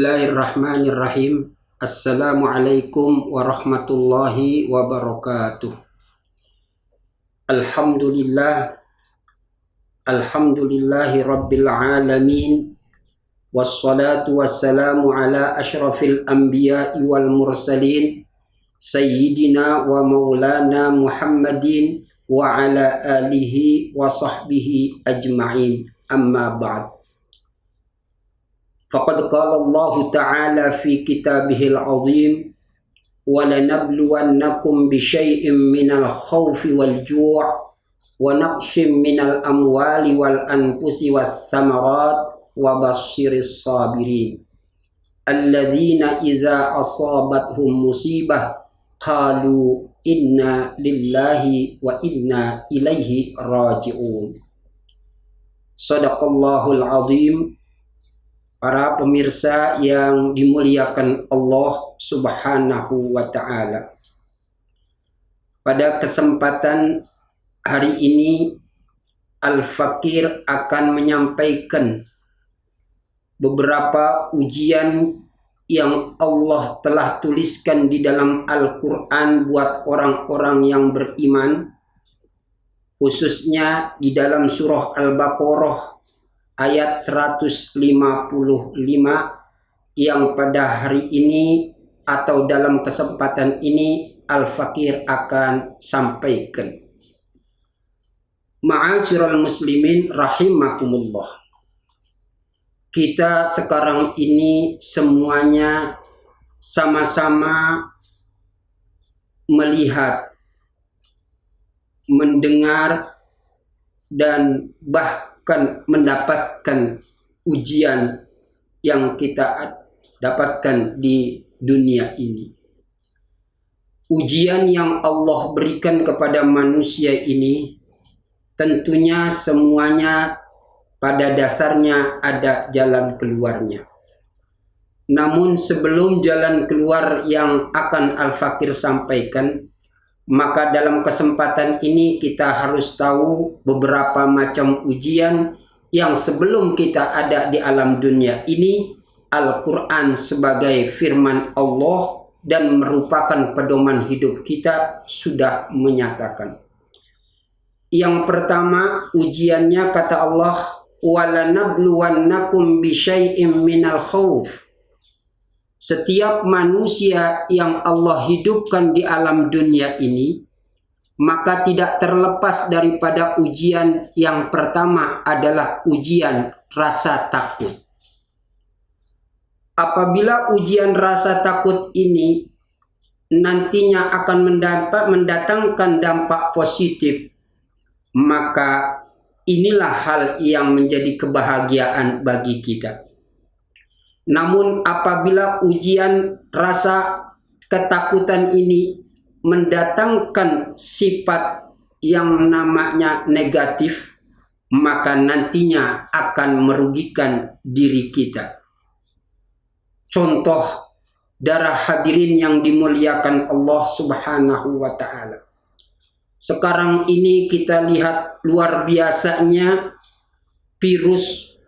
Bismillahirrahmanirrahim. Assalamualaikum warahmatullahi wabarakatuh. Alhamdulillahi rabbil alamin. Wassalatu wassalamu ala ashrafil anbiya'i wal mursalin Sayyidina wa maulana Muhammadin wa ala alihi wa sahbihi ajma'in. Amma ba'd. Faqad qala Allah Ta'ala fi kitabihil azim wa lanabluwannakum bi syai'in minal khawfi wal ju' wa naqshin minal amwali wal anfusi was samarat wa basyiris sabirin alladzina iza asabathum musibah qalu inna lillahi wa inna ilaihi raji'un. Shadaqallahul azim. Para pemirsa yang dimuliakan Allah Subhanahu wa ta'ala, pada kesempatan hari ini Al-Fakir akan menyampaikan beberapa ujian yang Allah telah tuliskan di dalam Al-Quran buat orang-orang yang beriman, khususnya di dalam surah Al-Baqarah ayat 155 yang pada hari ini atau dalam kesempatan ini Al-Fakir akan sampaikan. Ma'asyiral muslimin rahimakumullah. Kita sekarang ini semuanya sama-sama melihat, mendengar, dan bahkan mendapatkan ujian yang kita dapatkan di dunia ini. Ujian yang Allah berikan kepada manusia ini tentunya semuanya pada dasarnya ada jalan keluarnya. Namun sebelum jalan keluar yang akan Al-Fakir sampaikan, maka dalam kesempatan ini kita harus tahu beberapa macam ujian yang sebelum kita ada di alam dunia ini. Al-Quran sebagai firman Allah dan merupakan pedoman hidup kita sudah menyatakan. Yang pertama ujiannya kata Allah, walanabluwannakum bisyai'im minal khawf. Setiap manusia yang Allah hidupkan di alam dunia ini, maka tidak terlepas daripada ujian yang pertama adalah ujian rasa takut. Apabila ujian rasa takut ini nantinya akan mendatangkan dampak positif, maka inilah hal yang menjadi kebahagiaan bagi kita. Namun apabila ujian rasa ketakutan ini mendatangkan sifat yang namanya negatif, maka nantinya akan merugikan diri kita. Contoh darah hadirin yang dimuliakan Allah Subhanahu wa ta'ala. Sekarang ini kita lihat luar biasanya virus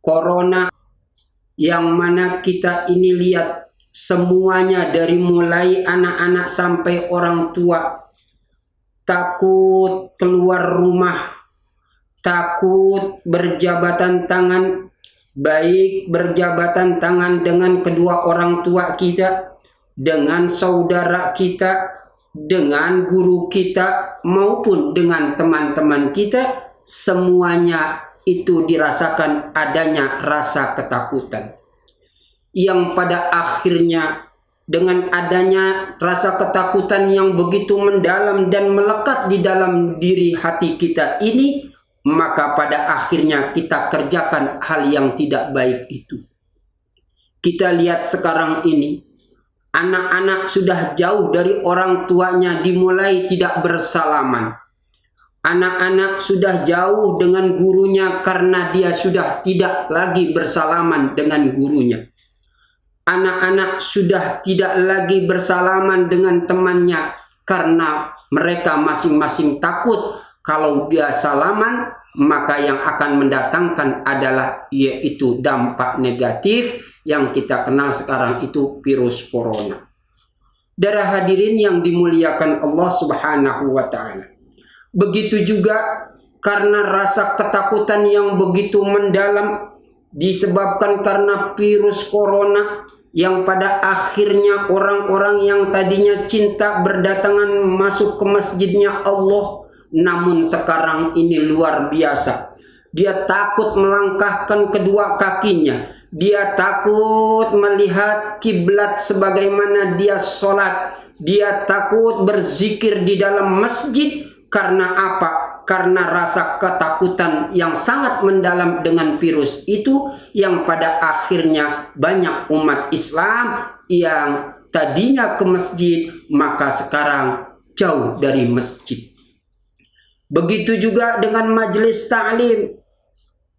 corona, yang mana kita ini lihat semuanya dari mulai anak-anak sampai orang tua takut keluar rumah, takut berjabatan tangan, baik berjabatan tangan dengan kedua orang tua kita, dengan saudara kita, dengan guru kita, maupun dengan teman-teman kita. Semuanya itu dirasakan adanya rasa ketakutan, yang pada akhirnya dengan adanya rasa ketakutan yang begitu mendalam dan melekat di dalam diri hati kita ini, maka pada akhirnya kita kerjakan hal yang tidak baik itu. Kita lihat sekarang ini anak-anak sudah jauh dari orang tuanya, dimulai tidak bersalaman. Anak-anak sudah jauh dengan gurunya karena dia sudah tidak lagi bersalaman dengan gurunya. Anak-anak sudah tidak lagi bersalaman dengan temannya karena mereka masing-masing takut kalau dia salaman maka yang akan mendatangkan adalah yaitu dampak negatif yang kita kenal sekarang itu virus corona. Darah hadirin yang dimuliakan Allah Subhanahu wa taala. Begitu juga karena rasa ketakutan yang begitu mendalam disebabkan karena virus corona yang pada akhirnya orang-orang yang tadinya cinta berdatangan masuk ke masjidnya Allah, namun sekarang ini luar biasa. Dia takut melangkahkan kedua kakinya. Dia takut melihat kiblat sebagaimana dia sholat. Dia takut berzikir di dalam masjid. Karena apa? Karena rasa ketakutan yang sangat mendalam dengan virus itu, yang pada akhirnya banyak umat Islam yang tadinya ke masjid maka sekarang jauh dari masjid. Begitu juga dengan majelis ta'lim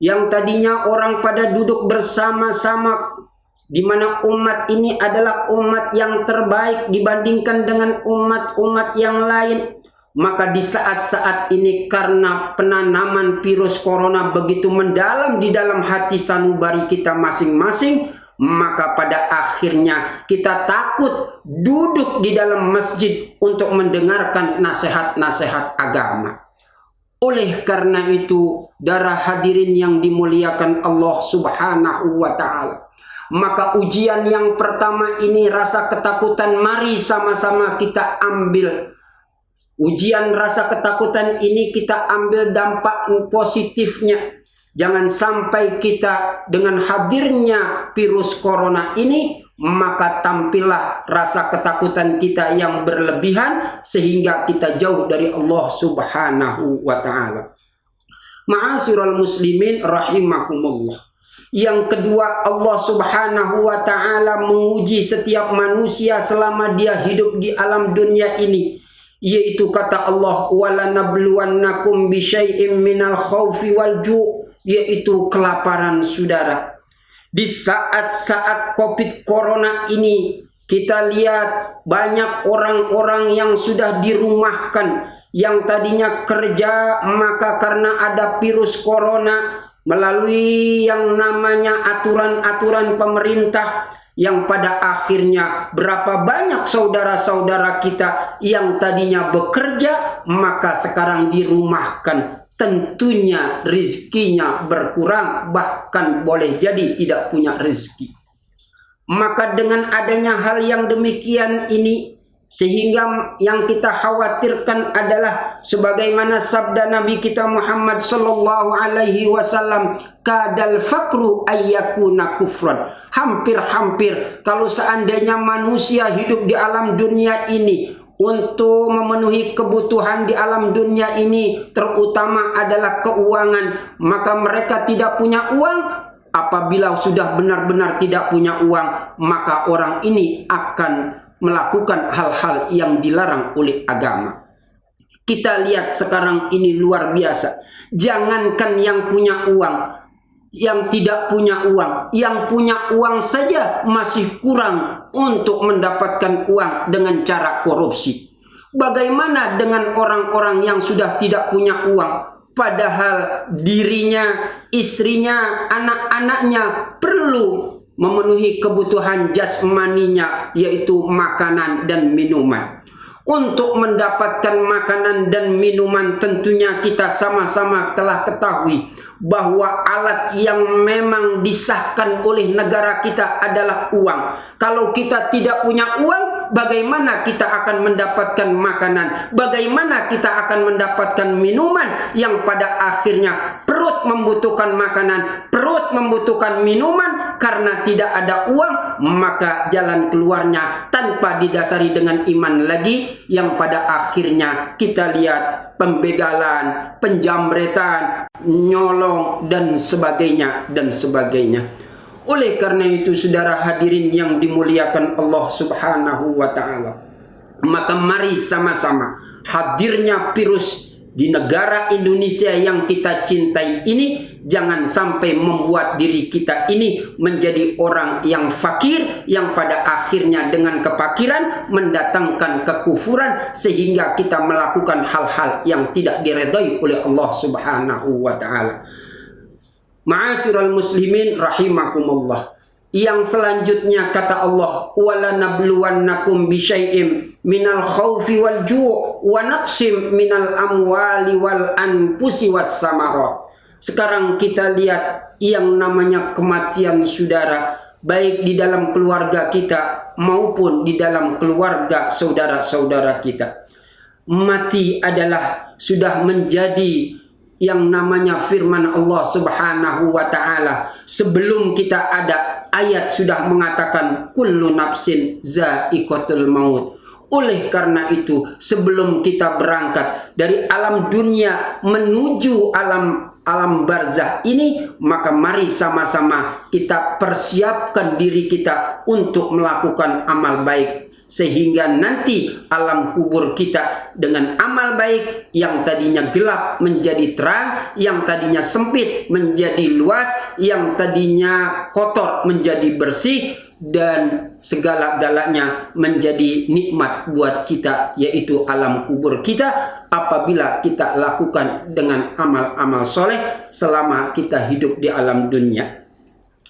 yang tadinya orang pada duduk bersama-sama, di mana umat ini adalah umat yang terbaik dibandingkan dengan umat-umat yang lain. Maka di saat-saat ini karena penanaman virus corona begitu mendalam di dalam hati sanubari kita masing-masing, maka pada akhirnya kita takut duduk di dalam masjid untuk mendengarkan nasihat-nasihat agama. Oleh karena itu, darah hadirin yang dimuliakan Allah Subhanahu wa taala, maka ujian yang pertama ini rasa ketakutan, mari sama-sama kita ambil. Ujian rasa ketakutan ini kita ambil dampak positifnya. Jangan sampai kita dengan hadirnya virus corona ini, maka tampillah rasa ketakutan kita yang berlebihan sehingga kita jauh dari Allah Subhanahu wa taala. Ma'asyiral muslimin rahimakumullah. Yang kedua, Allah Subhanahu wa taala menguji setiap manusia selama dia hidup di alam dunia ini, yaitu kata Allah, walanabluwannakum bisyai'im minal khaufi wal ju', yaitu kelaparan saudara. Di saat-saat Covid Corona ini, kita lihat banyak orang-orang yang sudah dirumahkan, yang tadinya kerja, maka karena ada virus Corona, melalui yang namanya aturan-aturan pemerintah, yang pada akhirnya berapa banyak saudara-saudara kita yang tadinya bekerja, maka sekarang dirumahkan. Tentunya rizkinya berkurang, bahkan boleh jadi tidak punya rezeki. Maka dengan adanya hal yang demikian ini, sehingga yang kita khawatirkan adalah sebagaimana sabda Nabi kita Muhammad sallallahu alaihi wasallam, kadal fakru ayyakuna kufran. Hampir-hampir kalau seandainya manusia hidup di alam dunia ini untuk memenuhi kebutuhan di alam dunia ini, terutama adalah keuangan, maka mereka tidak punya uang. Apabila sudah benar-benar tidak punya uang, maka orang ini akan melakukan hal-hal yang dilarang oleh agama. Kita lihat sekarang ini luar biasa. Jangankan yang punya uang, yang tidak punya uang, yang punya uang saja masih kurang untuk mendapatkan uang dengan cara korupsi. Bagaimana dengan orang-orang yang sudah tidak punya uang, padahal dirinya, istrinya, anak-anaknya perlu memenuhi kebutuhan jasmaninya, yaitu makanan dan minuman. Untuk mendapatkan makanan dan minuman, tentunya kita sama-sama telah ketahui bahwa alat yang memang disahkan oleh negara kita adalah uang. Kalau kita tidak punya uang, bagaimana kita akan mendapatkan makanan? Bagaimana kita akan mendapatkan minuman? Yang pada akhirnya perut membutuhkan makanan, perut membutuhkan minuman. Karena tidak ada uang, maka jalan keluarnya tanpa didasari dengan iman lagi, yang pada akhirnya kita lihat pembegalan, penjamretan, nyolong, dan sebagainya, dan sebagainya. Oleh karena itu, saudara hadirin yang dimuliakan Allah Subhanahu wa ta'ala, maka mari sama-sama hadirnya virus di negara Indonesia yang kita cintai ini Jangan sampai membuat diri kita ini menjadi orang yang fakir, yang pada akhirnya dengan kefakiran mendatangkan kekufuran sehingga kita melakukan hal-hal yang tidak diredai oleh Allah Subhanahu wa taala. Ma'asyiral muslimin rahimakumullah. Yang selanjutnya kata Allah, wala nabluwannakum bisyai'im minal khaufi wal ju' wa naqsim minal amwali wal anfusi was samarat. Sekarang kita lihat yang namanya kematian saudara, baik di dalam keluarga kita maupun di dalam keluarga saudara-saudara kita. Mati adalah sudah menjadi yang namanya firman Allah Subhanahu wa taala. Sebelum kita ada, ayat sudah mengatakan kullu nafsin za'iqatul maut. Oleh karena itu, sebelum kita berangkat dari alam dunia menuju alam barzah ini, maka mari sama-sama kita persiapkan diri kita untuk melakukan amal baik, sehingga nanti alam kubur kita dengan amal baik yang tadinya gelap menjadi terang, yang tadinya sempit menjadi luas, yang tadinya kotor menjadi bersih, dan segala-galanya menjadi nikmat buat kita, yaitu alam kubur kita apabila kita lakukan dengan amal-amal soleh selama kita hidup di alam dunia.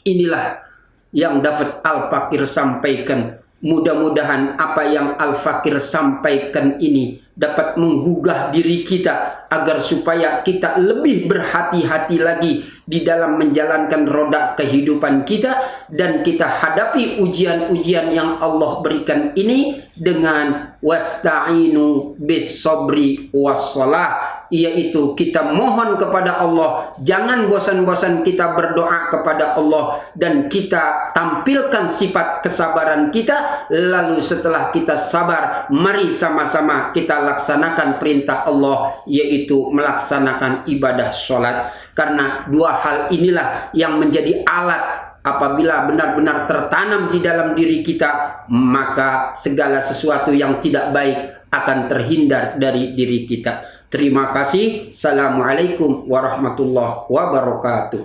Inilah yang dapat Al-Fakir sampaikan. Mudah-mudahan apa yang Al-Fakir sampaikan ini dapat menggugah diri kita agar supaya kita lebih berhati-hati lagi di dalam menjalankan roda kehidupan kita, dan kita hadapi ujian-ujian yang Allah berikan ini dengan wasta'inu bis sabri wassalah, yaitu kita mohon kepada Allah, jangan bosan-bosan kita berdoa kepada Allah, dan kita tampilkan sifat kesabaran kita. Lalu setelah kita sabar, mari sama-sama kita laksanakan perintah Allah, yaitu melaksanakan ibadah sholat. Karena dua hal inilah yang menjadi alat. Apabila benar-benar tertanam di dalam diri kita, maka segala sesuatu yang tidak baik akan terhindar dari diri kita. Terima kasih. Assalamualaikum warahmatullahi wabarakatuh.